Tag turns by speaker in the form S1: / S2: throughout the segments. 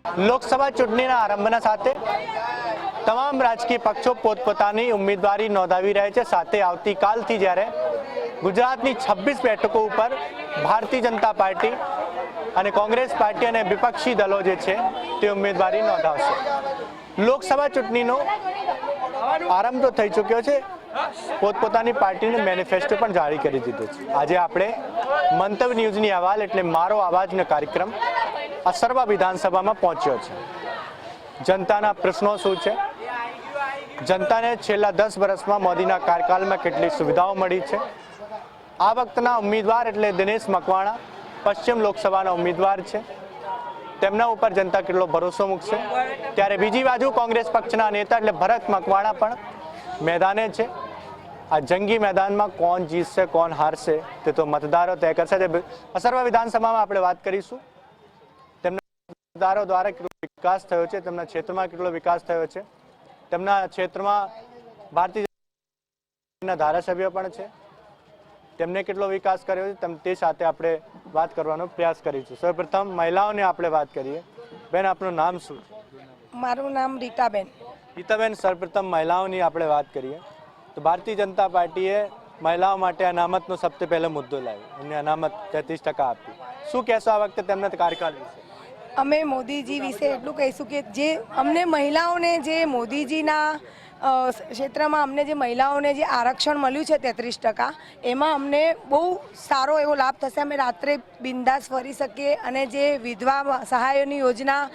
S1: લોકસભા ચૂંટણીના આરંભના સાથે તમામ રાજકીય પક્ષો પોતપોતાની ઉમેદવારી નોંધાવી રહ્યા છે। સાથે આવતીકાલથી જ્યારે ગુજરાતની 26 બેઠકો ઉપર ભારતીય જનતા પાર્ટી અને કોંગ્રેસ પાર્ટી અને વિપક્ષી દળો જે છે તે ઉમેદવારી નોંધાવશે। લોકસભા ચૂંટણીનો આરંભ તો થઈ ચૂક્યો છે, પોતપોતાની પાર્ટીનું મેનિફેસ્ટો પણ જારી કરી દીધું છે। આજે આપણે મંતવ્ય ન્યૂઝની અહેવાલ એટલે મારો અવાજનો કાર્યક્રમ અસરવા વિધાનસભામાં પહોંચ્યો છે। જનતાના પ્રશ્નો શું છે, જનતાને છેલ્લા 10 વર્ષમાં મોદીના કાર્યકાળમાં કેટલી સુવિધાઓ મળી છે, આ વખતના ઉમેદવાર એટલે દિનેશ મકવાણા પશ્ચિમ લોકસભાના ઉમેદવાર છે, તેમના ઉપર જનતા કેટલો ભરોસો મૂકશે। ત્યારે બીજી બાજુ કોંગ્રેસ પક્ષના નેતા એટલે ભરત મકવાણા પણ મેદાને છે। આ જંગી મેદાનમાં કોણ જીતશે કોણ હારશે તે તો મતદારો તય કરશે। અસરવા વિધાનસભામાં આપણે વાત કરીશું તેમના મતદારો દ્વારા કેટલો વિકાસ થયો છે, તેમના ક્ષેત્રમાં કેટલો વિકાસ થયો છે, તેમના ક્ષેત્રમાં ભારતીય જનતા ધારાસભ્યો પણ છે, તેમને કેટલો વિકાસ કર્યો છે તે સાથે આપણે વાત કરવાનો પ્રયાસ કરીશું। સૌપ્રથમ મહિલાઓને આપણે વાત કરીએ। બેન, આપનું નામ શું છે?
S2: મારું નામ રીતાબેન।
S1: રીતાબેન, સૌપ્રથમ મહિલાઓની આપણે વાત કરીએ તો ભારતીય જનતા પાર્ટીએ મહિલાઓ માટે અનામતનો સૌથી પહેલો મુદ્દો લાવ્યો, એમને અનામત 33% આપી। શું કહેશો આ વખતે તેમના કાર્યકાળ વિશે?
S2: અમે મોદીજી વિશે એટલું કહીશું કે જે અમને મહિલાઓને જે મોદીજીના ક્ષેત્રમાં અમને જે મહિલાઓને જે આરક્ષણ મળ્યું છે 33%, એમાં અમને બહુ સારો એવો લાભ થશે। અમે રાત્રે બિંદાસ ફરી શકીએ અને જે વિધવા સહાયની યોજના,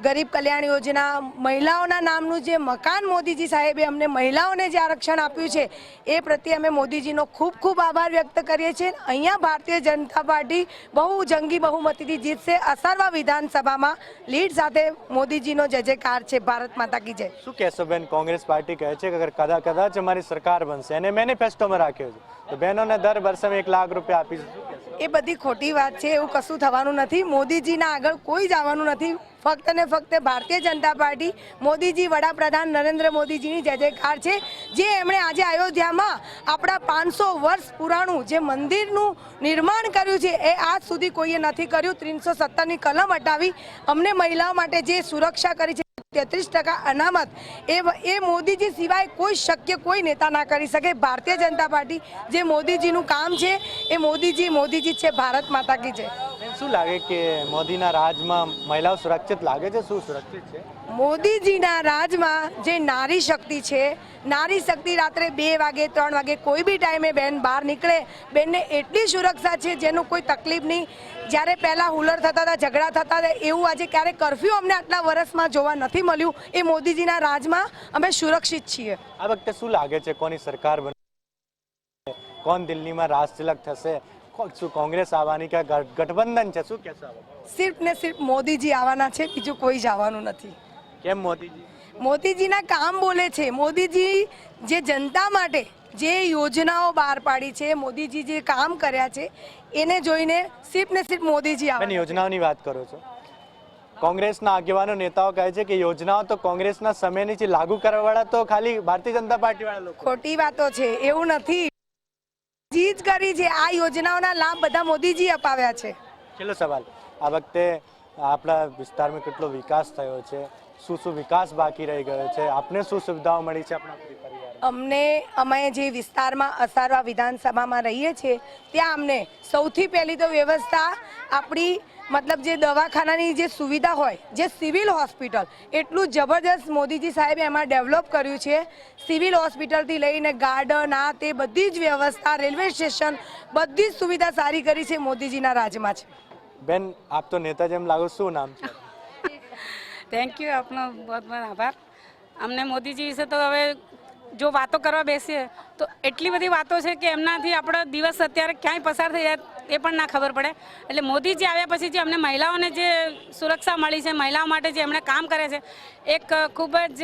S2: ગરીબ કલ્યાણ યોજના, મહિલાઓના નામનું જે મકાન મોદીજી સાહેબે અમને મહિલાઓને જે આરક્ષણ આપ્યું છે એ પ્રત્યે અમે મોદીજીનો ખૂબ ખૂબ આભાર વ્યક્ત કરીએ છીએ। અહીંયા ભારતીય જનતા પાર્ટી બહુ જંગી બહુમતીથી જીતશે। અસરવા વિધાનસભામાં લીડ સાથે મોદીજીનો જય જયકાર છે। ભારત માતા કી જય।
S1: શું કહેશો બેન, કોંગ્રેસ પાર્ટી કહે છે કે અગર કદાચ અમારી સરકાર બનશે અને મેનિફેસ્ટોમાં રાખ્યો છે તો બહેનોને દર વર્ષે 1 લાખ રૂપિયા આપીશું?
S2: એ બધી ખોટી વાત છે, એવું કશું થવાનું નથી। મોદીજીના આગળ કોઈ જવાનું નથી। ફક્ત ને ફક્ત ભારતીય જનતા પાર્ટી, મોદીજી, વડાપ્રધાન નરેન્દ્ર મોદીજીની જય જયકાર છે। જે એમણે આજે અયોધ્યામાં આપણા 500 વર્ષ પુરાણું જે મંદિરનું નિર્માણ કર્યું છે એ આજ સુધી કોઈએ નથી કર્યું। 317ની કલમ હટાવી અમને મહિલાઓ માટે જે સુરક્ષા કરી છે 33% અનામત, એ મોદીજી સિવાય કોઈ શક્ય કોઈ નેતા ના કરી શકે। ભારતીય જનતા પાર્ટી જે મોદીજીનું કામ છે એ મોદીજી છે। ભારત માતા કી જય।
S1: શું લાગે કે મોદીના રાજમાં મહિલાઓ સુરક્ષિત લાગે છે? શું સુરક્ષિત છે?
S2: મોદીજીના રાજમાં જે નારી શક્તિ છે, નારી શક્તિ રાત્રે 2 વાગે 3 વાગે કોઈ બી ટાઈમે બેન બહાર નીકળે, બેનને એટલી સુરક્ષા છે જેનું કોઈ તકલીફ નહીં। જ્યારે પહેલાં હુલર થતા હતા, ઝઘડા થતા હતા, એવું આજે ક્યારેક કરફ્યુ અમને આટલા વર્ષમાં જોવા નથી મળ્યું। એ મોદીજીના રાજમાં અમે સુરક્ષિત છીએ।
S1: આ વખતે શું લાગે છે કોની સરકાર બને, કોણ દિલ્હીમાં રાજ તિલક થશે? શું કોંગ્રેસ આવવાની કે ગઠબંધન છે? શું કહેશો?
S2: સિર્ફ ને સિર્ફ મોદીજી આવવાના છે, બીજું કોઈ જ આવવાનું નથી।
S1: કેમ મોદીજી?
S2: મોદીજીના કામ બોલે છે। મોદીજી જે જનતા માટે જે યોજનાઓ બહાર પાડી છે, મોદીજી જે કામ કર્યા છે એને જોઈને સિર્ફ ને સિર્ફ મોદીજી આવે।
S1: યોજનાઓની વાત કરો છો, કોંગ્રેસના આગેવાનો નેતાઓ કહે છે કે યોજનાઓ તો કોંગ્રેસના સમયની છે, લાગુ કરવાવાળા તો ખાલી ભારતીય જનતા પાર્ટી વાળા લોકો।
S2: ખોટી વાતો છે, એવું નથી। જીત કરી છે, આ યોજનાઓના લાભ બધા મોદીજી અપાવ્યા છે।
S1: છેલ્લો સવાલ, આ વખતે આપણા વિસ્તારમાં કેટલો વિકાસ થયો છે, શું વિકાસ બાકી રહી ગયો છે, આપને શું સુવિધાઓ મળી છે આપણા પરિવારને?
S2: અમે જે વિસ્તારમાં અસરવા વિધાનસભામાં રહીએ છીએ ત્યાં અમને સૌથી પહેલી તો વ્યવસ્થા આપણી મતલબ જે દવાખાનાની જે સુવિધા હોય, જે સિવિલ હોસ્પિટલ, એટલું જબરદસ્ત મોદીજી સાહેબે એમાં ડેવલપ કર્યું છે। સિવિલ હોસ્પિટલથી લઈને ગાર્ડન, આ તે બધી જ વ્યવસ્થા, રેલવે સ્ટેશન, બધી જ સુવિધા સારી કરી છે મોદીજીના રાજમાં છે।
S1: બેન, આપ તો નેતા જેમ લાગો, શું નામ છે?
S3: થેન્ક યુ, આપનો બહુ બહુ આભાર। અમને મોદીજી વિશે તો હવે જો વાતો કરવા બેસીએ તો એટલી બધી વાતો છે કે એમનાથી આપણો દિવસ અત્યારે ક્યાંય પસાર થઈ જાય એ પણ ના ખબર પડે। એટલે મોદીજી આવ્યા પછી જે અમને મહિલાઓને જે સુરક્ષા મળી છે, મહિલાઓ માટે જે એમણે કામ કરે છે, એક ખૂબ જ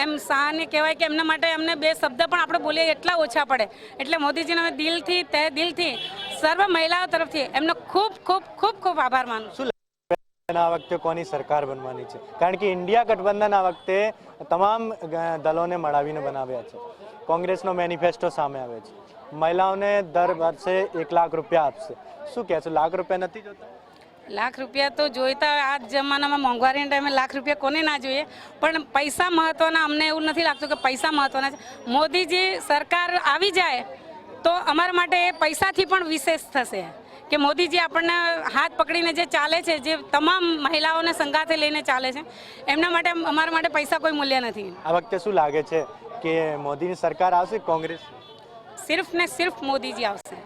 S3: એમ સહાન્ય કહેવાય કે એમના માટે અમને 2 શબ્દ પણ આપણે બોલીએ એટલા ઓછા પડે। એટલે મોદીજીને અમે દિલથી, તહે દિલથી સર્વ મહિલાઓ તરફથી એમનો ખૂબ ખૂબ ખૂબ ખૂબ આભાર માનું છું।
S1: આ વખતે કોની સરકાર બનવાની છે? કારણ કે ઇન્ડિયા ગઠબંધન આ વખતે તમામ દળોને મળાવીને બનાવ્યા છે। કોંગ્રેસનો મેનિફેસ્ટો સામે આવે છે, મહિલાઓને દર વર્ષે 1 લાખ રૂપિયા આપશે। શું કહેશો, લાખ રૂપિયા નથી જોતા?
S3: લાખ રૂપિયા તો જોઈતા આ જમાનામાં મોંઘવારીના ટાઈમે લાખ રૂપિયા કોને ના જોઈએ, પણ પૈસા મહત્વના. અમને એવું નથી લાગતું કે પૈસા મહત્વના છે. મોદીજી સરકાર આવી જાય તો અમારા માટે એ પૈસાથી પણ વિશેષ થશે કે મોદીજી આપણને હાથ પકડીને જે ચાલે છે, જે તમામ મહિલાઓને સંગાથે લઈને ચાલે છે, એમના માટે અમારા માટે પૈસા કોઈ મૂલ્ય નથી.
S1: આ વખતે શું લાગે છે કે મોદીની સરકાર આવશે કોંગ્રેસ?
S3: સિર્ફ ને સિર્ફ મોદીજી આવશે.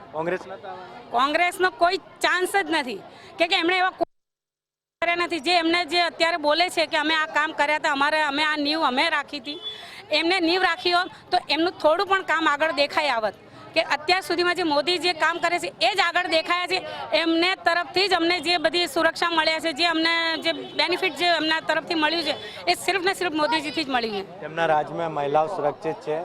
S1: કોંગ્રેસનો
S3: કોઈ ચાન્સ જ નથી કે એમણે એવા કર્યા નથી જે એમને જે અત્યારે બોલે છે કે અમે આ કામ કર્યા હતા, અમે આ નીવ અમે રાખી હતી. એમને નીવ રાખી હોત તો એમનું થોડું પણ કામ આગળ દેખાઈ આવત કે અત્યાર સુધીમાં જે મોદી જે કામ કરે છે એ જ આગળ દેખાયા છે. એમને તરફથી જ અમને જે બધી સુરક્ષા મળ્યા છે, જે અમને જે બેનિફિટ જે એમના તરફથી મળ્યું છે એ સિર્ફ ને સિર્ફ મોદીજીથી જ મળ્યું છે.
S1: તેમના રાજ્યમાં મહિલાઓ સુરક્ષિત છે,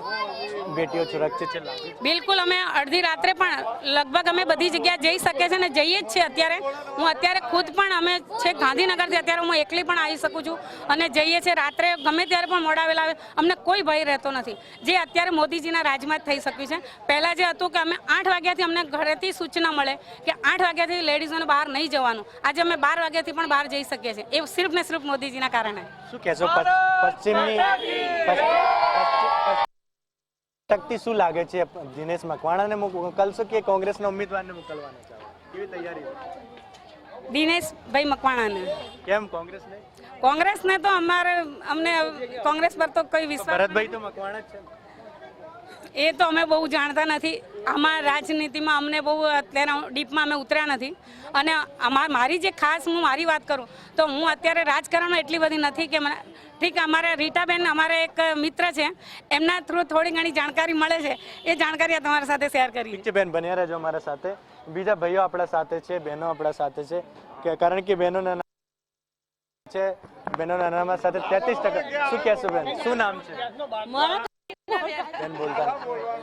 S1: બેટીઓ સુરક્ષિત છે?
S3: બિલકુલ. અમે અડધી રાત્રે પણ લગભગ અમે બધી જગ્યાએ જઈ શકીએ છીએ ને જઈએ જ છીએ. હું અત્યારે ખુદ પણ અમે છે ગાંધીનગરથી અત્યારે હું એકલી પણ આવી શકું છું અને જઈએ છીએ. રાત્રે ગમે ત્યારે પણ મોડાવેલા આવે, અમને કોઈ ભય રહેતો નથી. જે અત્યારે મોદીજીના રાજમાં જ થઈ શક્યું છે. પહેલાં જે હતું કે અમે 8 વાગ્યાથી અમને ઘરેથી સૂચના મળે કે 8 વાગ્યાથી લેડીઝોને બહાર નહીં જવાનું. આજે અમે 12 વાગ્યાથી પણ બહાર જઈ શકીએ છીએ. એ સિર્ફ ને સિર્ફ મોદીજીના કારણે.
S1: શું કહેશો પશ્ચિમની શક્તિ શું લાગે છે? દિનેશ મકવાણાને મોકલશો કે કોંગ્રેસના ઉમેદવારને મોકલવાના ચાહો? કેવી તૈયારી?
S3: દિનેશભાઈ મકવાણાને.
S1: કેમ કોંગ્રેસને?
S3: કોંગ્રેસને તો અમને કોંગ્રેસ પર તો કોઈ વિશ્વાસ.
S1: ભરતભાઈ તો મકવાણા જ છે.
S3: એ તો અમે બહુ જાણતા નથી. આમાં રાજનીતિમાં અમને બહુ અત્યારે ડીપમાં અમે ઉતર્યા નથી. અને મારી જે ખાસ હું મારી વાત કરું તો હું અત્યારે રાજકારણમાં એટલી બધી નથી કે મને ઠીક. અમારે રીટાબેન અમારે એક મિત્ર છે, એમના થ્રુ થોડી ઘણી જાણકારી મળે છે. એ જાણકારી આ તમારા સાથે શેર કરી.
S1: ઠીક છે બેન, બન્યા રહેજો અમારા સાથે. બીજા ભાઈઓ આપણા સાથે છે, બહેનો આપણા સાથે છે, કે કારણ કે બહેનોના છે, બહેનોના નામ સાથે 33%. શું કહેશો બેન? શું નામ છે? બેન બોલતા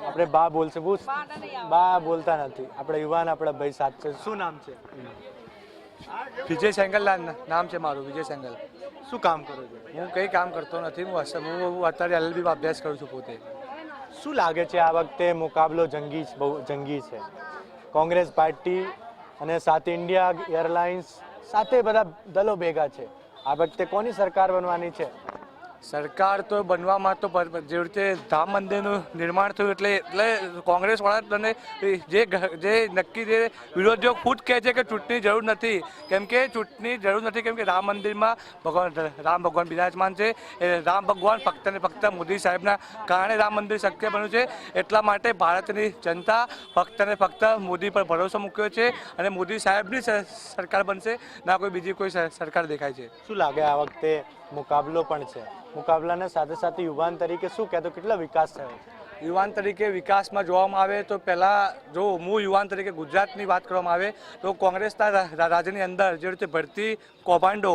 S1: આપણે બા બોલશે, બા બોલતા નથી. આપણે યુવાન આપણા ભાઈ સાથ છે. શું નામ છે?
S4: વિજય સેંગલ નામ છે મારું. વિજય સેંગલ.
S1: શું કામ કરો છો?
S4: હું કંઈ કામ કરતો નથી. હું અત્યારે LLBમાં અભ્યાસ કરું છું પોતે.
S1: શું લાગે છે આ વખતે મુકાબલો બહુ જંગી છે? કોંગ્રેસ પાર્ટી અને સાથે ઇન્ડિયા એરલાઇન્સ સાથે બધા દલો ભેગા છે. આ વખતે કોની સરકાર બનવાની છે?
S4: સરકાર તો બનવામાં તો જે રીતે રામ મંદિરનું નિર્માણ થયું એટલે કોંગ્રેસ વાળાને જે નક્કી જે વિરોધીઓ ખુદ કહે છે કે ચૂંટણી જરૂર નથી. કેમ કે ચૂંટણી જરૂર નથી, કેમ કે રામ મંદિરમાં રામ ભગવાન બિરાજમાન છે. એ રામ ભગવાન ફક્ત ને ફક્ત મોદી સાહેબના કારણે રામ મંદિર શક્ય બન્યું છે. એટલા માટે ભારતની જનતા ફક્ત ને ફક્ત મોદી પર ભરોસો મૂક્યો છે અને મોદી સાહેબની સરકાર બનશે, ના કોઈ બીજી કોઈ સરકાર દેખાય છે.
S1: શું લાગે આ વખતે મુકાબલો પણ છે? મુકાબલાને સાથે સાથે યુવાન તરીકે શું કહેતો, કેટલો વિકાસ થયો?
S4: યુવાન તરીકે વિકાસમાં જોવામાં આવે તો પહેલાં જો હું યુવાન તરીકે ગુજરાતની વાત કરવામાં આવે તો કોંગ્રેસના રાજ્યની અંદર જે રીતે ભરતી કૌભાંડો,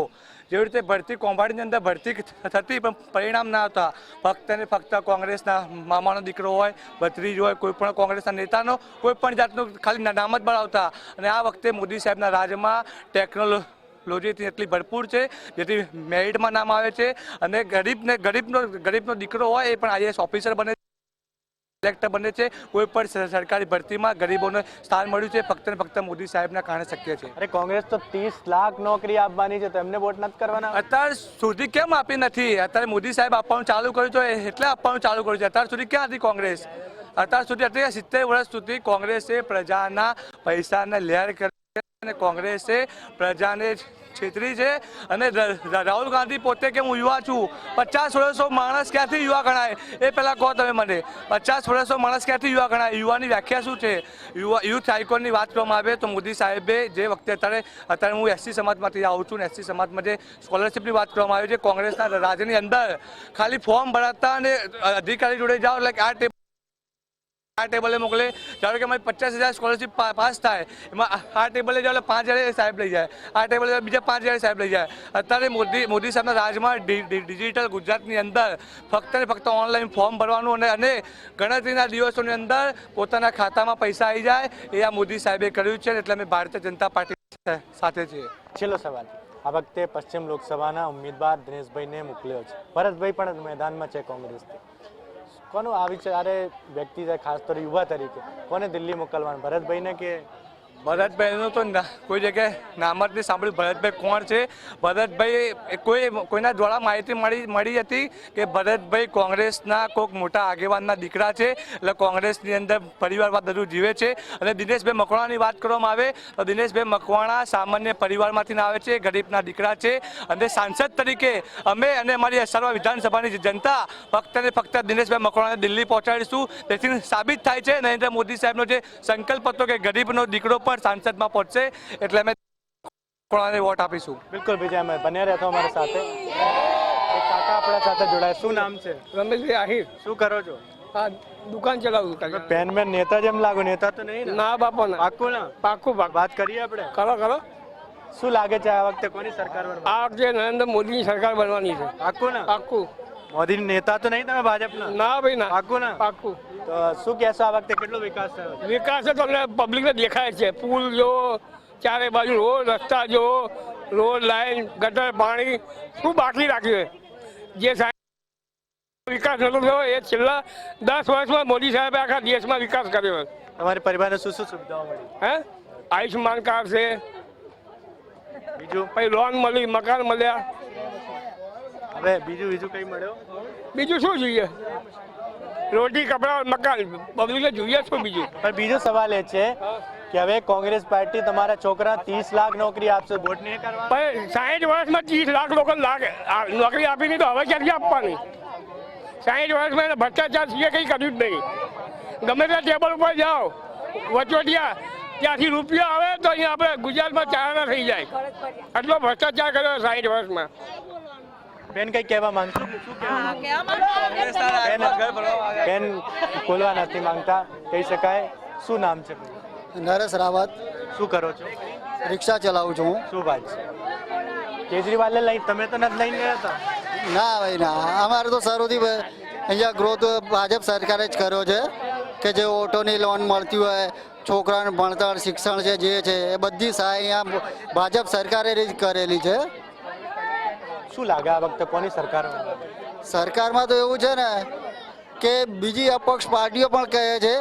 S4: જેવી રીતે ભરતી કૌભાંડની અંદર ભરતી થતી પણ પરિણામ ના આવતા. ફક્ત ને ફક્ત કોંગ્રેસના મામાનો દીકરો હોય, ભત્રીજ હોય, કોઈ પણ કોંગ્રેસના નેતાનો કોઈ પણ જાતનું ખાલી નામ જ બળાવતા. અને આ વખતે મોદી સાહેબના રાજ્યમાં ટેકનોલોજી એટલી ભરપૂર છે જેથી મેરિટમાં નામ આવે છે અને ગરીબનો દીકરો હોય એ પણ IAS ઓફિસર બને, કલેક્ટર બને છે. કોઈ પણ સરકારી ભરતીમાં ગરીબોને સ્થાન મળ્યું છે ફક્ત ને ફક્ત મોદી સાહેબના કારણે શક્ય છે.
S1: અરે કોંગ્રેસ તો 30 લાખ નોકરી આપવાની છે, તો એમને વોટ નથી કરવાના?
S4: અત્યાર સુધી કેમ આપી નથી? અત્યારે મોદી સાહેબ આપવાનું ચાલુ કર્યું છે એટલે આપવાનું ચાલુ કર્યું છે. અત્યાર સુધી ક્યાં હતી કોંગ્રેસ? અત્યાર સુધી 70 વર્ષ સુધી કોંગ્રેસે પ્રજાના પૈસાને લેર કરી, કોંગ્રેસે પ્રજાને છેતરી છે. અને રાહુલ ગાંધી પોતે કે હું યુવા છું, 50 વર્ષનો માણસ ક્યાંથી યુવા ગણાય? એ પહેલાં કહો તમે મને. 50 વર્ષનો માણસ ક્યાંથી યુવા ગણાય? યુવાની વ્યાખ્યા શું છે? યુથ આઇકોનની વાત કરવામાં આવે તો મોદી સાહેબે જે વખતે અત્યારે હું SC સમાજમાંથી આવું છું ને SC સમાજમાં જે સ્કોલરશિપની વાત કરવામાં આવે છે, કોંગ્રેસના રાજ્યની અંદર ખાલી ફોર્મ ભરાતા અને અધિકારી જોડે જાઓ એટલે આ ટેબલે મોકલે. ધારો કે અમારી 50,000 સ્કોલરશિપ પાસ થાય, એમાં આ ટેબલે જાઓ એટલે 5,000 સાહેબ લઈ જાય, આ ટેબલે બીજા 5,000 સાહેબ લઈ જાય. અત્યારે મોદી સાહેબના રાજમાં ડિજિટલ ગુજરાતની અંદર ફક્ત ને ફક્ત ઓનલાઈન ફોર્મ ભરવાનું અને ગણતરીના દિવસોની અંદર પોતાના ખાતામાં પૈસા આવી જાય, એ આ મોદી સાહેબે કર્યું છે. એટલે અમે ભારતીય જનતા પાર્ટી સાથે છીએ.
S1: છેલ્લો સવાલ, આ વખતે પશ્ચિમ લોકસભાના ઉમેદવાર દિનેશભાઈને મોકલ્યો છે, ભરતભાઈ પણ મેદાનમાં છે કોંગ્રેસથી. કોનું આ વિચારે વ્યક્તિ છે, ખાસ તો યુવા તરીકે કોને દિલ્હી મોકલવાનું, ભરતભાઈને કે
S4: ભરતભાઈનું તો કોઈ જગ્યાએ નામ જ નહીં સાંભળ્યું. ભરતભાઈ કોણ છે? ભરતભાઈ કોઈના દ્વારા માહિતી મળી હતી કે ભરતભાઈ કોંગ્રેસના કોઈક મોટા આગેવાનના દીકરા છે, એટલે કોંગ્રેસની અંદર પરિવારવાદ બધું જીવે છે. અને દિનેશભાઈ મકવાણાની વાત કરવામાં આવે તો દિનેશભાઈ મકવાણા સામાન્ય પરિવારમાંથી આવે છે, ગરીબના દીકરા છે. અને સાંસદ તરીકે અમે અને અમારી સર્વ વિધાનસભાની જનતા ફક્ત ને ફક્ત દિનેશભાઈ મકવાણાને દિલ્હી પહોંચાડીશું. તેથી સાબિત થાય છે નરેન્દ્ર મોદી સાહેબનો જે સંકલ્પ હતો કે ગરીબનો દીકરો પણ સાંસદમાં પહોંચશે, એટલે અમે મકવાણાને વોટ આપીશું.
S1: બિલકુલ વિજય, અમે બન્યા રહેતો અમારી સાથે. એક કાકા આપણા સાથે જોડાય. શું નામ છે?
S5: રમેશભાઈ આહિર.
S1: શું કરો છો?
S5: આ દુકાન ચલાવું છું.
S1: પેન મેન નેતા જેમ લાગુ, નેતા તો નહીં ને?
S5: ના બાપા ના.
S1: પાક્કું ના?
S5: પાક્કું પાક.
S1: વાત કરીએ આપણે.
S5: કરો કરો.
S1: શું લાગે છે આ વખતે કોની સરકાર બનવાની?
S5: આ વખતે નરેન્દ્ર મોદીની સરકાર બનવાની છે.
S1: પાક્કું ના?
S5: પાક્કું.
S1: મોદી નેતા તો નહીં તમે ભાજપના?
S5: ના ભાઈ ના.
S1: પાક્કું ના?
S5: પાક્કું.
S1: તો શું કહેશો આ વખતે કેટલો વિકાસ થયો છે?
S5: વિકાસ તો તમને પબ્લિકને દેખાય છે. પુલ જો, ચારે બાજુ રોડ, રસ્તા જો, રોડ લાઈન, ગટર, પાણી, શું બાકી રાખ્યું છે? જે સાહેબ વિકાસ નતો થયો એ છેલ્લા 10 વર્ષમાં મોદી સાહેબે આખા દેશમાં વિકાસ કર્યો.
S1: તમારી પરિવારને શું શું સુવિધાઓ મળી?
S5: હે, આયુષ્યમાન કાર્ડ છે,
S1: બીજું
S5: પછી લોન મળી, મકાન મળ્યા.
S1: હવે બીજું કઈ મળ્યો?
S5: બીજું શું જોઈએ? રોટી, કપડા, મકાન, પબ્લિકને જોઈએ શું બીજું?
S1: પણ બીજો સવાલ એ છે કે હવે કોંગ્રેસ પાર્ટી તમારા છોકરા 30 લાખ નોકરી આપશે, વોટ નહીં કરવા?
S5: પણ 60 વર્ષમાં 30 લાખ લોકો નોકરી આપી નહીં તો હવે ક્યાંથી આપવાની? 60 વર્ષમાં એને ભ્રષ્ટાચાર સિવાય કંઈ કર્યું જ નહીં. ગમે ત્યાં ટેબલ ઉપર જાઓ, વચોટિયા ત્યાંથી રૂપિયા આવે તો અહીંયા આપણે ગુજરાતમાં ચારણા થઈ જાય. આટલો ભ્રષ્ટાચાર કર્યો 60 વર્ષમાં.
S1: બેન કઈ કહેવા માંગશો? શું કહેવા? બેન બોલવા નથી માંગતા, કહી શકાય. શું નામ છે?
S6: નરેશ રાવત.
S1: શું કરો છો?
S6: રિક્ષા ચલાવું છું હું.
S1: શું વાત છે? કેજરીવાલે લઈ તમે તો નથી લઈને ગયા હતા?
S6: ના ભાઈ ના, અમારે તો શરૂથી અહીંયા ગ્રોથ ભાજપ સરકારે જ કર્યો છે કે જે ઓટોની લોન મળતી હોય, છોકરાને ભણતર, શિક્ષણ છે જે છે એ બધી સહાય અહીંયા ભાજપ સરકારે જ કરેલી છે.
S1: શું લાગે આ વખતે કોની સરકાર?
S6: સરકારમાં તો એવું છે ને કે બીજી અપક્ષ પાર્ટીઓ પણ કહે છે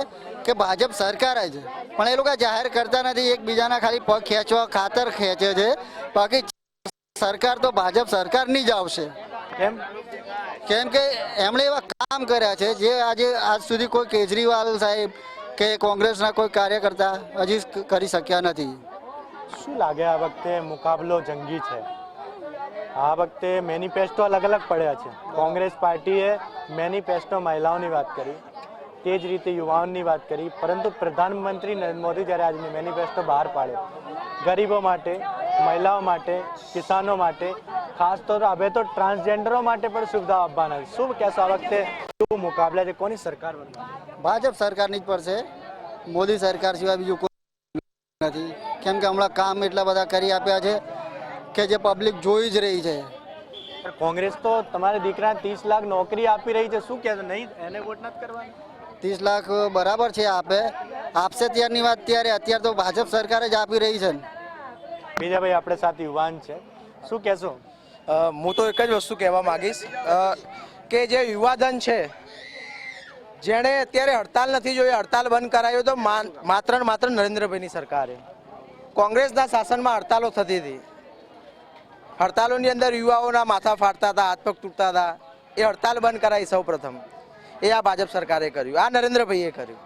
S6: કે ભાજપ સરકાર જ, પણ એ લોકો જાહેર કરતા નથી. એકબીજાના ખાલી પગ ખેંચવા ખાતર ખેંચે છે. બાકી સરકાર તો ભાજપ સરકારની જ આવશે. કેમ કે એમણે એવા કામ કર્યા છે જે આજ સુધી કોઈ કેજરીવાલ સાહેબ કે કોંગ્રેસના કોઈ કાર્યકર્તા હજી કરી શક્યા નથી.
S1: શું લાગે આ વખતે મુકાબલો જંગી છે? આ વખતે મેનિફેસ્ટો અલગ અલગ પડ્યા છે. કોંગ્રેસ પાર્ટીએ મેનિફેસ્ટો મહિલાઓની વાત કરી, તે જ રીતે યુવાઓની વાત કરી, પરંતુ પ્રધાનમંત્રી નરેન્દ્ર મોદી જ્યારે આજની મેનિફેસ્ટો બહાર પાડ્યો ગરીબો માટે, મહિલાઓ માટે, કિસાનો માટે, ખાસ તો હવે તો ટ્રાન્સજેન્ડરો માટે પણ સુવિધાઓ આપવાના છે. શું કહેશો આ વખતે શું મુકાબલા છે? કોની સરકાર બનવાની?
S6: ભાજપ સરકારની જ પડશે. મોદી સરકાર સિવાય બીજું કોઈ નથી. કેમ કે હમણાં કામ એટલા બધા કરી આપ્યા છે કે જે પબ્લિક જોઈ જ રહી છે.
S1: કોંગ્રેસ તો તમારા દીકરા 30 લાખ નોકરી આપી રહી છે. શું કહેશો? નહીં, એને વોટ નથી કરવાની?
S6: 30 લાખ બરાબર છે, આપશે ત્યારની વાત ત્યારે. અત્યારે તો ભાજપ સરકાર જ આપી રહી છે.
S1: બીજા ભાઈ આપણે સાથે યુવાન છે, શું કહેશો?
S7: હું તો એક જ વસ્તુ કહેવા માંગીશ કે જે યુવાધન છે જેણે અત્યારે હડતાલ નથી જોઈ, હડતાલ બંધ કરાયો તો માત્ર ને માત્ર નરેન્દ્રભાઈની સરકારે. કોંગ્રેસના શાસનમાં હડતાલો થતી હતી. હડતાલોની અંદર યુવાઓના માથા ફાટતા હતા, હાથ પગ તૂટતા હતા. એ હડતાલ બંધ કરાવી સૌ પ્રથમ એ આ ભાજપ સરકારે કર્યું, આ નરેન્દ્રભાઈએ કર્યું.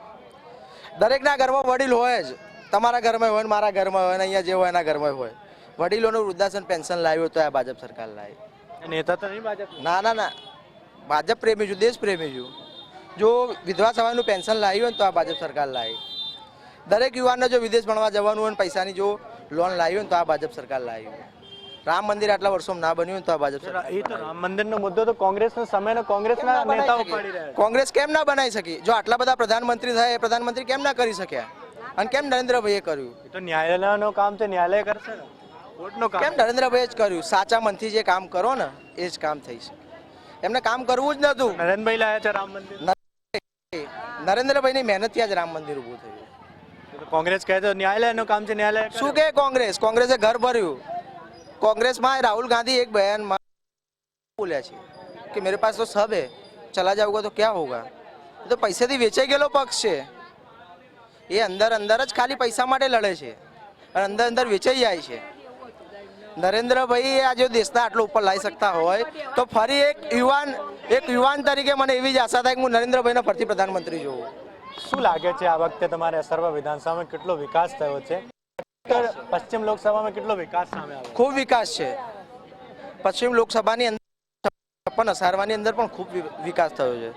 S7: દરેકના ઘરમાં વડીલ હોય જ, તમારા ઘરમાં હોય, મારા ઘરમાં હોય, અહીંયા જે હોય એના ઘરમાં હોય. વડીલોનું વૃદ્ધાશ્રમ પેન્શન લાવ્યું તો આ ભાજપ સરકાર લાવી.
S1: નેતા તો નહીં ભાજપ?
S7: ના ના ના, ભાજપ પ્રેમી છું, દેશ પ્રેમી છું. જો વિધવા સહાયનું પેન્શન લાવ્યું હોય તો આ ભાજપ સરકાર લાવી. દરેક યુવાનને જો વિદેશ ભણવા જવાનું હોય, પૈસાની જો લોન લાવી હોય તો આ ભાજપ સરકાર લાવી. રામ મંદિર આટલા વર્ષોમાં ના બન્યું તો આ ભાજપ સરકાર.
S1: એ તો રામ મંદિરનો મુદ્દો તો કોંગ્રેસનો સમયનો કોંગ્રેસના નેતાઓ પાડી રહ્યા છે.
S7: કોંગ્રેસ કેમ ના બનાવી શકી? જો આટલા બધા પ્રધાનમંત્રી થાય, એ પ્રધાનમંત્રી કેમ ના કરી શક્યા? અને કેમ નરેન્દ્રભાઈએ કર્યું?
S1: એ તો ન્યાયાલયનું કામ છે, ન્યાયાલય કરશે ને. કોર્ટનું કામ
S7: કેમ નરેન્દ્રભાઈએ જ કર્યું? સાચા મનથી જે કામ કરો ને એ જ કામ થઈ શકે. એમને કામ કરવું જ નહોતું.
S1: નરેન્દ્રભાઈ લાયા છે રામ મંદિર.
S7: નરેન્દ્રભાઈની મહેનતથી આજ રામ મંદિર ઊભું થયું.
S1: કોંગ્રેસ કહે તો ન્યાયાલયનું કામ છે, ન્યાયાલય
S7: શું કે કોંગ્રેસે ઘર ભર્યું. कांग्रेस में राहुल गांधी एक बयान में बोलिया कि मेरे पास तो सब है, चला जाऊंगा तो क्या होगा. तो पैसे थी वेचाई गेलो पक्ष है. ये अंदर अंदर ज खाली पैसा माटे लड़े छे. અને અંદર અંદર વેચાઈ જાય છે. નરેન્દ્રભાઈ આ જો દેશના આટલો ઉપર લાવી શકતા હોય તો ફરી એક યુવાન તરીકે મને એવી જ આશા થાય કે હું નરેન્દ્રભાઈને ફરીથી પ્રધાનમંત્રી જોઉં.
S1: શું લાગે છે આ વખતે તમારે સર્વ વિધાનસભામાં કેટલો વિકાસ થયો છે? પશ્ચિમ લોકસભામાં કેટલો વિકાસ સામે આવ્યો?
S7: ખૂબ વિકાસ છે. પશ્ચિમ લોકસભાની અંદર પણ અસારવાની અંદર પણ ખૂબ વિકાસ થયો છે.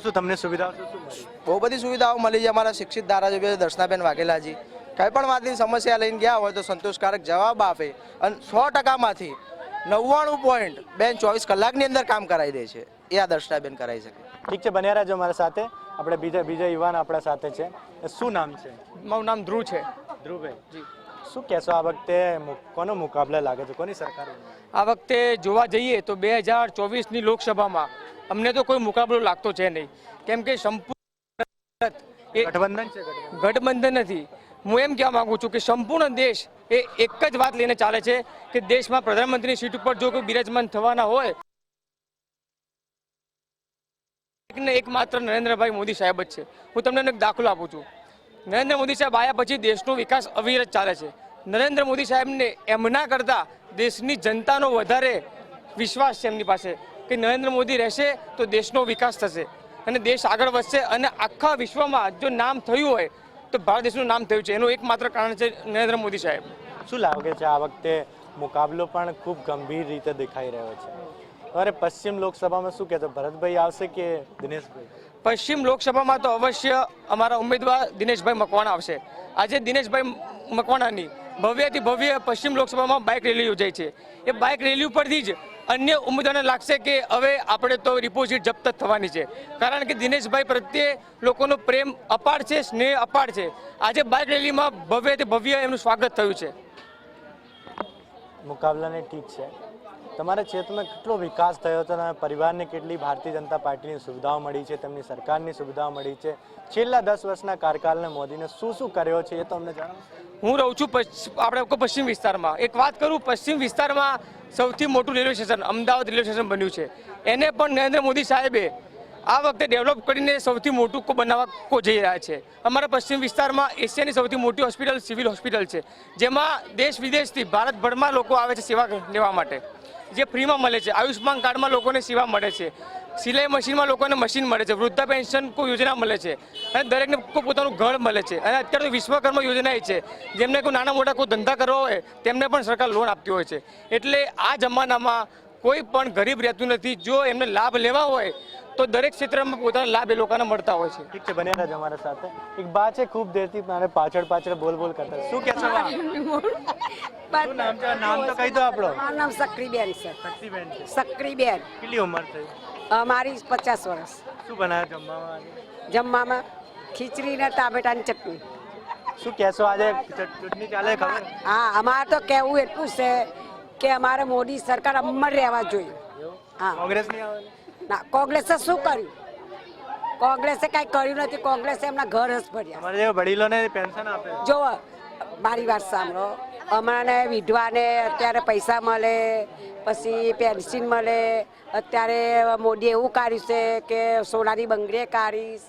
S1: શું તમને સુવિધાઓ શું મળી?
S7: બહુ બધી સુવિધાઓ મળી છે. અમારા શિક્ષિત ધારાસભ્ય દર્શનાબેન વાઘેલાજી કંઈ પણ વાતની સમસ્યા લઈને ગયા હોય તો સંતોષકારક જવાબ આપે અને 100%માંથી 99 બેન 24 કલાકની અંદર કામ કરાવી દે છે. એ આ દર્શનાબેન કરાવી શકે.
S1: ઠીક છે, બન્યા રહેજો અમારા સાથે. આપણે બીજા યુવાન આપણા સાથે છે. શું નામ છે?
S5: મારું નામ ધ્રુવ છે.
S1: ધ્રુવભાઈ જી, શું કહેશો આ વખતે કોનો મુકાબલો લાગે છે? કોની સરકાર?
S5: આ વખતે જોવા જઈએ તો 2024ની લોકસભામાં અમને તો કોઈ મુકાબલો લાગતો છે નહીં, કેમ કે સંપૂર્ણ
S1: ગઠબંધન છે.
S5: ગઠબંધન નથી. હું એમ કહેવા માંગુ છું કે સંપૂર્ણ દેશ એ એક જ વાત લઈને ચાલે છે કે દેશમાં પ્રધાનમંત્રીની સીટ ઉપર જો કોઈ બિરાજમાન થવાના હોય એકમાત્ર નરેન્દ્રભાઈ મોદી સાહેબ જ છે. હું તમને એક દાખલો આપું છું. નરેન્દ્ર મોદી સાહેબ આવ્યા પછી દેશનો વિકાસ અવિરત ચાલે છે. નરેન્દ્ર મોદી સાહેબને એમના કરતાં દેશની જનતાનો વધારે વિશ્વાસ છે એમની પાસે કે નરેન્દ્ર મોદી રહેશે તો દેશનો વિકાસ થશે અને દેશ આગળ વધશે અને આખા વિશ્વમાં જો નામ થયું હોય તો ભારત દેશનું નામ થયું છે. એનું એકમાત્ર કારણ છે નરેન્દ્ર મોદી સાહેબ.
S1: શું લાગે છે આ વખતે મુકાબલો પણ ખૂબ ગંભીર રીતે દેખાઈ રહ્યો છે? અરે પશ્ચિમ લોકસભામાં શું કહેતો, ભરતભાઈ આવશે કે દિનેશભાઈ?
S5: પશ્ચિમ લોકસભામાં તો અવશ્ય અમારા ઉમેદવાર દિનેશભાઈ મકવાણા આવશે. આજે દિનેશભાઈ મકવાણાની ભવ્યથી ભવ્ય પશ્ચિમ લોકસભામાં બાઇક રેલી યોજાઈ છે. એ બાઇક રેલી ઉપરથી જ અન્ય ઉમેદવારને લાગશે કે હવે આપણે તો ડિપોઝિટ જપ્ત થવાની છે, કારણ કે દિનેશભાઈ પ્રત્યે લોકોનો પ્રેમ અપાર છે, સ્નેહ અપાર છે. આજે બાઇક રેલીમાં ભવ્યથી ભવ્ય એમનું સ્વાગત થયું છે.
S1: મુકાબલાને ઠીક છે, તમારા ક્ષેત્રમાં કેટલો વિકાસ થયો છે? તમારા પરિવારને કેટલી ભારતીય જનતા પાર્ટીની સુવિધાઓ મળી છે, તેમની સરકારની સુવિધાઓ મળી છે? છેલ્લા 10 વર્ષના કાર્યકાળને મોદીને શું કર્યો છે એ તો અમને જણાવો.
S5: હું રહું છું આપણે પશ્ચિમ વિસ્તારમાં. એક વાત કરું, પશ્ચિમ વિસ્તારમાં સૌથી મોટું railway station Ahmedabad railway station બન્યું છે. એને પણ નરેન્દ્ર મોદી સાહેબે આ વખતે ડેવલપ કરીને સૌથી મોટું બનાવવા જઈ રહ્યા છે. અમારા પશ્ચિમ વિસ્તારમાં એશિયાની સૌથી મોટી હોસ્પિટલ સિવિલ હોસ્પિટલ છે, જેમાં દેશ વિદેશથી ભારતભરમાં લોકો આવે છે સેવા લેવા માટે, જે ફ્રીમાં મળે છે. આયુષ્માન કાર્ડમાં લોકોને સેવા મળે છે, સિલાઈ મશીનમાં લોકોને મશીન મળે છે, વૃદ્ધા પેન્શન કોઈ યોજના મળે છે અને દરેકને કોઈ પોતાનું ઘર મળે છે. અને અત્યારે તો વિશ્વકર્મા યોજના છે, જેમને કોઈ નાના મોટા કોઈ ધંધા કરવા હોય તેમને પણ સરકાર લોન આપતી હોય છે. એટલે આ જમાનામાં કોઈ પણ ગરીબ રહેતું નથી. જો એમને લાભ લેવા હોય તો દરેક ક્ષેત્રમાં પોતાના લાભ એ લોકોને મળતા હોય છે.
S1: ઠીક છે, બન્યા રહેજો અમારા સાથે. એક બા છે ખૂબ દેરથી મારે પાછળ બોલ કરતા. શું કહેશો બા? શું નામ છે? નામ તો કહી દો આપણો.
S8: મારું નામ સક્રીબેન છે.
S1: શક્તિબેન છે.
S8: સક્રીબેન.
S1: કેટલી ઉંમર થઈ?
S8: મારી 50 વર્ષ.
S1: શું બનાવ્યું જમવામાં?
S8: જમવામાં ખીચડી ને ટામેટાની ચટણી.
S1: શું કહેશો? આજે ચૂંટણી ચાલે ખબર?
S8: હા, અમારે તો કહેવું એટલું છે કે અમારે મોદી સરકાર અમર રહેવા જોઈએ. હા,
S1: કોંગ્રેસ નહીં આવે?
S8: ના, કોંગ્રેસે શું કર્યું? કોંગ્રેસે કાંઈ કર્યું નથી. કોંગ્રેસે એમના ઘર જ ભર્યા.
S1: અમારે જેવા વડીલોને પેન્શન આપે.
S8: જો મારી વાત સાંભળો, અમારે વિધવાને અત્યારે પૈસા મળે, પછી પેન્શન મળે. અત્યારે મોદી એવું કાઢ્યું છે કે સોનાની બંગડીએ કાઢીશ.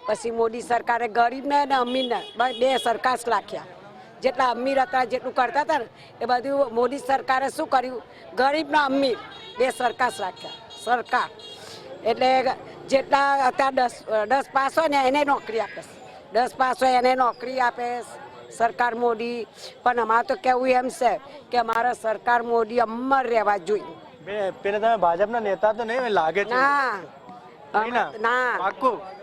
S8: પછી મોદી સરકારે ગરીબને અને અમીરને બે સરકાર રાખ્યા. જેટલા અમીર હતા જેટલું કરતા હતા ને એ બધું મોદી સરકારે શું કર્યું? ગરીબને અમીર બે સરકાર રાખ્યા. સરકાર એટલે જેટલા અત્યારે 10 પાસ હોય ને એને નોકરી આપે, 10 પાસ હોય એને નોકરી આપે સરકાર મોદી. પણ અમારે તો કેવું એમ છે કે અમારા સરકાર મોદી અમર રહેવા જોઈએ.
S1: પેલા તમે ભાજપના નેતા તો નહીં લાગે છે?
S8: ના,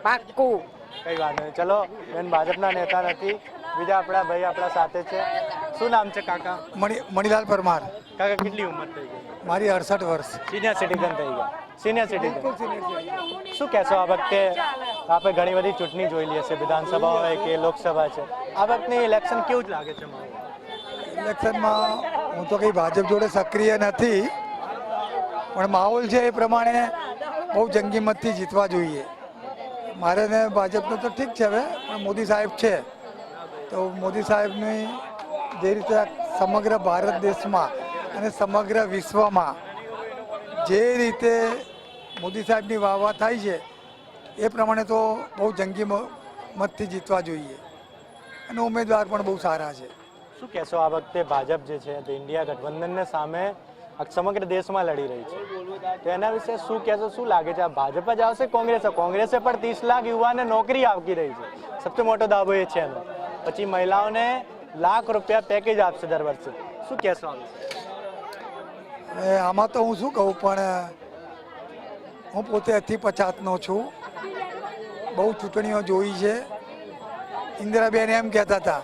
S8: પાક્કું.
S1: કઈ વાત નહીં. ચલો બેન ભાજપના નેતા નથી. બીજા આપણા ભાઈ આપણા સાથે છે. શું નામ છે કાકા?
S9: મણિલાલ પરમાર.
S1: કાકા કેટલી ઉંમર થઈ ગઈ?
S9: મારી 68 વર્ષ.
S1: સિનિયર સિટીઝન થઈ ગયા. Senior citizen. શું કહેશો આ વખતે? આપણે ઘણી બધી ચૂંટણી જોઈ લઈએ છે, વિધાનસભા હોય કે લોકસભા છે. આ વખતની ઇલેક્શન કેવું જ લાગે છે?
S9: ઇલેક્શનમાં હું તો કંઈ ભાજપ જોડે સક્રિય નથી, પણ માહોલ છે એ પ્રમાણે બહુ જંગી મતથી જીતવા જોઈએ. મારે ને ભાજપનું તો ઠીક છે હવે, પણ મોદી સાહેબ છે તો મોદી સાહેબની જે રીતે સમગ્ર ભારત દેશમાં અને સમગ્ર વિશ્વમાં જે રીતે મોદી સાહેબની વાહવા થાય છે એ પ્રમાણે તો બહુ જંગી મતથી જીતવા જોઈએ અને ઉમેદવાર પણ બહુ સારા છે.
S1: શું કહેશો આ વખતે ભાજપ જે છે તે ઇન્ડિયા ગઠબંધનને સામે સમગ્ર દેશમાં લડી રહી છે, તો એના વિશે શું કહેશો? શું લાગે છે, આ ભાજપ જ આવશે કોંગ્રેસે પણ 30 લાખ યુવાને નોકરી આપી રહી છે, સૌથી મોટો દાવો એ છે એનો. પછી મહિલાઓને લાખ રૂપિયા પેકેજ આપશે દર વર્ષે. શું કહેશો આ વિશે?
S9: હવે આમાં તો હું શું કહું, પણ હું પોતે 50-50નો છું. બહુ ચૂંટણીઓ જોઈ છે. ઇન્દિરાબેન એમ કહેતા હતા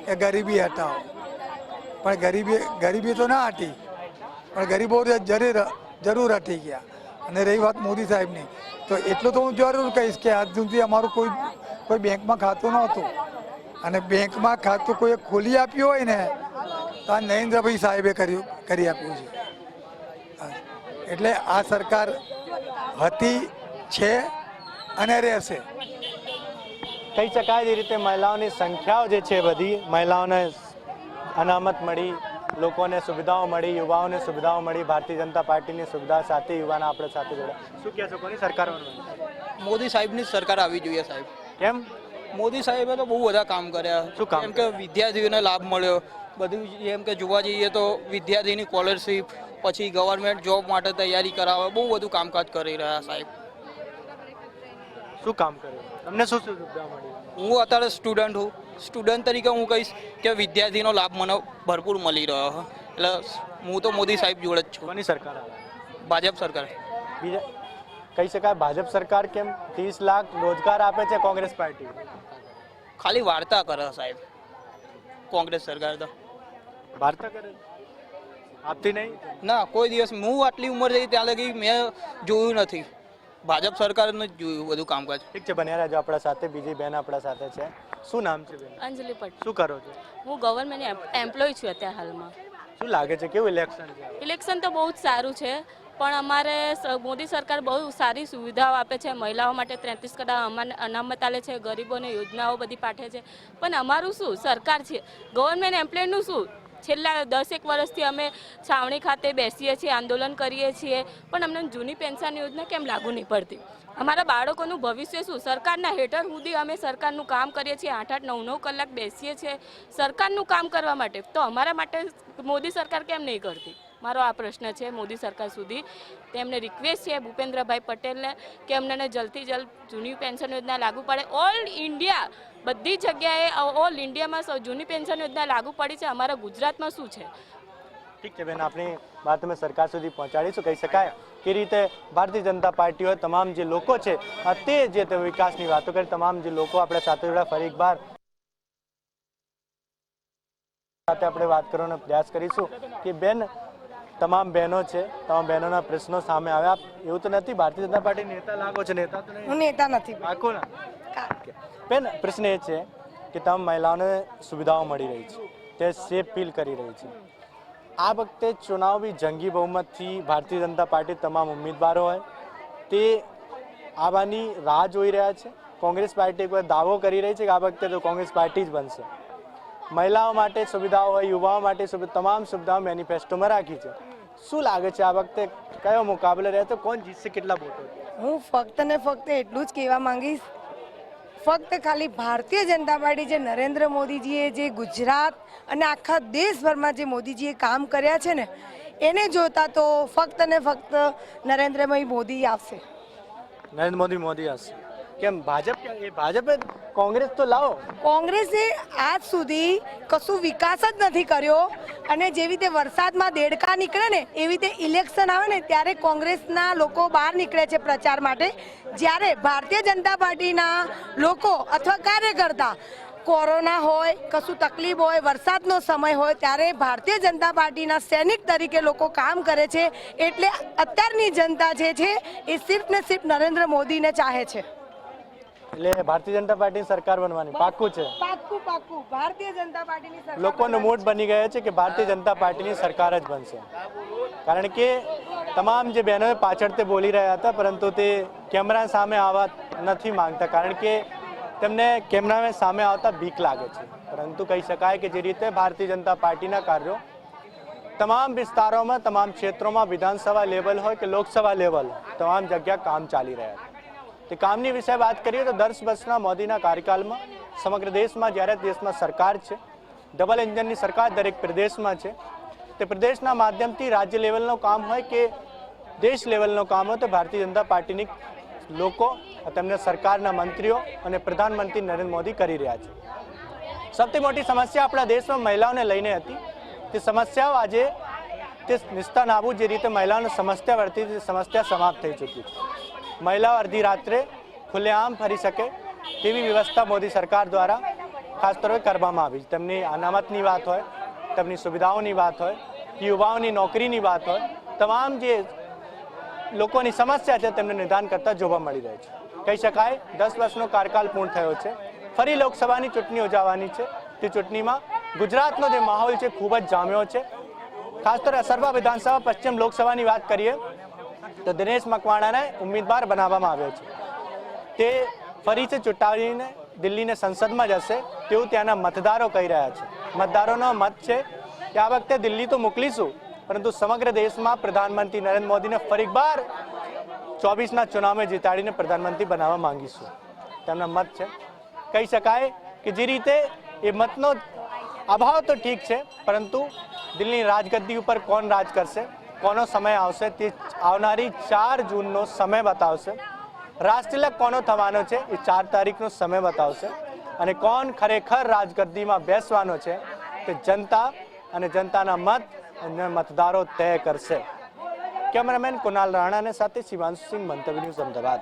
S9: કે ગરીબી હટાવો, પણ ગરીબી તો ના હટી, પણ ગરીબો જરૂર હટી ગયા. અને રહી વાત મોદી સાહેબની, તો એટલું તો હું જરૂર કહીશ કે આજ સુધી અમારું કોઈ બેંકમાં ખાતું નહોતું, અને બેંકમાં ખાતું કોઈ ખોલી આપ્યું હોય ને તો આ નરેન્દ્રભાઈ સાહેબે કરી આપ્યું છે. એટલે આ સરકાર હતી, છે અને રહેશે.
S1: કહી શકાય એ રીતે મહિલાઓની સંખ્યાઓ જે છે બધી, મહિલાઓને અનામત મળી, લોકોને સુવિધાઓ મળી, યુવાઓને સુવિધાઓ મળી. ભારતીય જનતા પાર્ટીની સુવિધા સાથે યુવાના આપણે સાથે જોડ્યા. શું કહેશો, કોની સરકાર બનવાની?
S10: મોદી સાહેબની જ સરકાર આવી જોઈએ સાહેબ.
S1: કેમ?
S10: મોદી સાહેબે તો બહુ બધા કામ કર્યા.
S1: શું કામ?
S10: જેમ કે વિદ્યાર્થીઓને લાભ મળ્યો બધું. જેમ કે જોવા જઈએ તો વિદ્યાર્થીની સ્કોલરશીપ, પછી ગવર્મેન્ટ જોબ માટે તૈયારી કરાવે, બહુ બધું કામકાજ કરી રહ્યા સાહેબ.
S1: શું કામ કર્યું? તમને શું સુવિધા મળી?
S10: હું અત્યારે સ્ટુડન્ટ છું. સ્ટુડન્ટ તરીકે હું કહીશ કે વિદ્યાર્થીનો લાભ મને ભરપૂર મળી રહ્યો છે. એટલે હું તો મોદી સાહેબ જોડે જ છું.
S1: કોની સરકાર આવે?
S10: ભાજપ સરકાર.
S1: બીજા કહી શકાય ભાજપ સરકાર કેમ 30 લાખ રોજગાર આપે છે કોંગ્રેસ પાર્ટી?
S10: ખાલી વાર્તા કરે સાહેબ કોંગ્રેસ સરકાર તો.
S1: વાર્તા કરે, આપતી નહીં.
S10: ના, કોઈ દિવસ હું આટલી ઉંમર થઈ ત્યાં લગી મેં જોયું નથી. ભાજપ સરકારને જ જોયું બધું કામકાજ.
S1: ઠીક છે, બન્યા રહેજો આપણા સાથે. બીજી બેન આપણા સાથે છે. શું નામ છે બેન?
S11: અંજલિ પટેલ.
S1: શું કરો છો?
S11: હું ગવર્મેન્ટ એમ્પ્લોય છું અત્યારે હાલમાં.
S1: શું લાગે છે, કેવું ઇલેક્શન છે?
S11: ઇલેક્શન તો બહુ જ સારું છે, પણ અમારે મોદી સરકાર બહુ સારી સુવિધાઓ આપે છે. મહિલાઓ માટે 33% અનામત આલે છે, ગરીબોને યોજનાઓ બધી પાઠે છે. પણ અમારું શું સરકાર છે, ગવર્મેન્ટ એમ્પ્લોયનું શું? છેલ્લા 10 વર્ષથી અમે છાવણી ખાતે બેસીએ છીએ, આંદોલન કરીએ છીએ, પણ અમને જૂની પેન્શન યોજના કેમ લાગુ નહીં પડતી? અમારા બાળકોનું ભવિષ્ય શું? સરકારના હેઠળ સુધી અમે સરકારનું કામ કરીએ છીએ, 8-8, 9-9 કલાક બેસીએ છીએ સરકારનું કામ કરવા માટે, તો અમારા માટે મોદી સરકાર કેમ નહીં કરતી? મારો આ પ્રશ્ન છે મોદી સરકાર સુધી. તેમને રિક્વેસ્ટ છે ભૂપેન્દ્રભાઈ પટેલને કે અમને જલ્દથી જલ્દ જૂની પેન્શન યોજના લાગુ પડે. ઓલ ઇન્ડિયા બધી જગ્યાએ ઓલ ઇન્ડિયામાં જૂની પેન્શન યોજના લાગુ પડી છે, અમારા ગુજરાતમાં શું છે?
S1: ઠીક છે બેન, આપણી વાત અમે સરકાર સુધી પહોંચાડીશું. કહી શકાય કે રીતે ભારતીય જનતા પાર્ટીઓ તમામ જે લોકો છે તે જે વિકાસની વાતો કરી, તમામ જે લોકો આપણે સાથે જોડ્યા. ફરી એકવાર સાથે આપણે વાત કરવાનો પ્રયાસ કરીશું કે બેન, તમામ બહેનો છે, તમામ બહેનોના પ્રશ્નો સામે આવ્યા. એવું તો નથી ભારતીય જનતા પાર્ટી નેતા લાગો છો? નેતા તો નહીં.
S2: હું નેતા નથી.
S1: પાકો ના બેન, પ્રશ્ન એ છે કે તમામ મહિલાઓને સુવિધાઓ મળી રહી છે, તે સેફ ફીલ કરી રહી છે. આ વખતે ચુનાવ બી જંગી બહુમતથી ભારતીય જનતા પાર્ટી તમામ ઉમેદવારો હોય તે આવવાની રાહ જોઈ રહ્યા છે. કોંગ્રેસ પાર્ટી એક વાર દાવો કરી રહી છે કે આ વખતે તો કોંગ્રેસ પાર્ટી જ બનશે. મહિલાઓ માટે સુવિધાઓ હોય, યુવાઓ માટે તમામ સુવિધાઓ મેનિફેસ્ટોમાં રાખી છે. શું લાગે છે આ વખતે કયો મુકાબલો રહે તો કોણ જીતશે, કેટલા વોટો?
S2: હું ફક્ત ને ફક્ત એટલું જ કહેવા માંગીશ, ફક્ત ખાલી ભારતીય જનતા પાર્ટી જે નરેન્દ્ર મોદીજીએ જે ગુજરાત અને આખા દેશભરમાં જે મોદીજીએ કામ કર્યા છે ને, એને જોતા તો ફક્ત ને ફક્ત નરેન્દ્રભાઈ મોદી આવશે.
S1: નરેન્દ્ર મોદી આવશે. કેમ ભાજપ? ભાજપે કોંગ્રેસ તો લાવો.
S2: કોંગ્રેસે આજ સુધી કશું વિકાસ જ નથી કર્યો, અને જેવી રીતે વરસાદમાં દેડકા નીકળે ને એવી રીતે ઇલેક્શન આવે ને ત્યારે કોંગ્રેસના લોકો બહાર નીકળે છે પ્રચાર માટે. જ્યારે ભારતીય જનતા પાર્ટીના લોકો અથવા કાર્યકર્તા કોરોના હોય, કશું તકલીફ હોય, વરસાદનો સમય હોય, ત્યારે ભારતીય જનતા પાર્ટીના સૈનિક તરીકે લોકો કામ કરે છે. એટલે અત્યારની જનતા જે છે એ સિર્ફ ને સિર્ફ નરેન્દ્ર મોદીને ચાહે છે.
S1: એટલે ભારતીય જનતા પાર્ટીની સરકાર બનવાની પાક્કું છે?
S2: પાક્કું પાક્કું ભારતીય જનતા પાર્ટીની સરકાર.
S1: લોકોનો મૂડ બની ગયો છે કે ભારતીય જનતા પાર્ટીની સરકાર જ બનશે. કારણ કે તમામ જે બહેનો પાછળથી બોલી રહ્યા હતા, પરંતુ તે કેમેરા સામે આવવા નથી માંગતા, કારણ કે તેમને કેમેરા સામે આવતા બીક લાગે છે. પરંતુ કહી શકાય કે જે રીતે ભારતીય જનતા પાર્ટીના કાર્યો તમામ વિસ્તારોમાં, તમામ ક્ષેત્રોમાં, વિધાનસભા લેવલ હોય કે લોકસભા લેવલ, તમામ જગ્યા કામ ચાલી રહ્યા છે. તે કામની વિશે વાત કરીએ તો 10 વર્ષના મોદીના કાર્યકાળમાં સમગ્ર દેશમાં જ્યારે દેશમાં સરકાર છે, ડબલ એન્જિનની સરકાર દરેક પ્રદેશમાં છે. તે પ્રદેશના માધ્યમથી રાજ્ય લેવલનું કામ હોય કે દેશ લેવલનું કામ હોય તો ભારતીય જનતા પાર્ટીની લોકો તેમના સરકારના મંત્રીઓ અને પ્રધાનમંત્રી નરેન્દ્ર મોદી કરી રહ્યા છે. સૌથી મોટી સમસ્યા આપણા દેશમાં મહિલાઓને લઈને હતી. તે સમસ્યાઓ આજે તે નિસ્તનાબૂદ જે રીતે મહિલાઓને સમસ્યા વર્તી તે સમસ્યા સમાપ્ત થઈ ચૂકી છે. મહિલાઓ અડધી રાત્રે ખુલ્લેઆમ ફરી શકે તેવી વ્યવસ્થા મોદી સરકાર દ્વારા ખાસ તौर કરવામાં આવી છે. તેમની અનામતની વાત હોય, તેમની સુવિધાઓની વાત હોય, યુવાઓની નોકરીની વાત હોય, તમામ જે લોકોની સમસ્યા છે તેમને નિદાન કરતા જોવા મળી રહે છે. કહી શકાય 10 વર્ષનો કાર્યકાળ પૂર્ણ થયો છે. ફરી લોકસભાની ચૂંટણી યોજાવાની છે. તે ચૂંટણીમાં ગુજરાતનો જે માહોલ છે ખૂબ જ જામ્યો છે. ખાસ તौर અસરવા વિધાનસભા પશ્ચિમ લોકસભાની વાત કરીએ તો દિનેશ મકવાણાને ઉમેદવાર બનાવવામાં આવ્યો છે. તે ફરીથી ચૂંટાવીને દિલ્હીને સંસદમાં જશે તેવું ત્યાંના મતદારો કહી રહ્યા છે. મતદારોનો મત છે કે આ વખતે દિલ્હી તો મોકલીશું પરંતુ સમગ્ર દેશમાં પ્રધાનમંત્રી નરેન્દ્ર મોદીને ફરી એકવાર 24ના ચુનાવમાં જીતાડીને પ્રધાનમંત્રી બનાવવા માંગીશું. તેમના મત છે. કહી શકાય કે જે રીતે એ મતનો અભાવ તો ઠીક છે પરંતુ દિલ્હીની રાજગદ્દી ઉપર કોણ રાજ કરશે, કોનો સમય આવશે તે આવનારી 4 જૂનનો સમય બતાવશે. રાષ્ટ્રતિલક કોનો થવાનો છે એ 4 તારીખનો સમય બતાવશે અને કોણ ખરેખર રાજગદ્દીમાં બેસવાનો છે તે જનતા અને જનતાના મત અને મતદારો તય કરશે. કેમેરામેન કુનાલ રાણાને સાથે શિવાંશુ સિંહ, મંતવ્ય ન્યૂઝ, અમદાવાદ.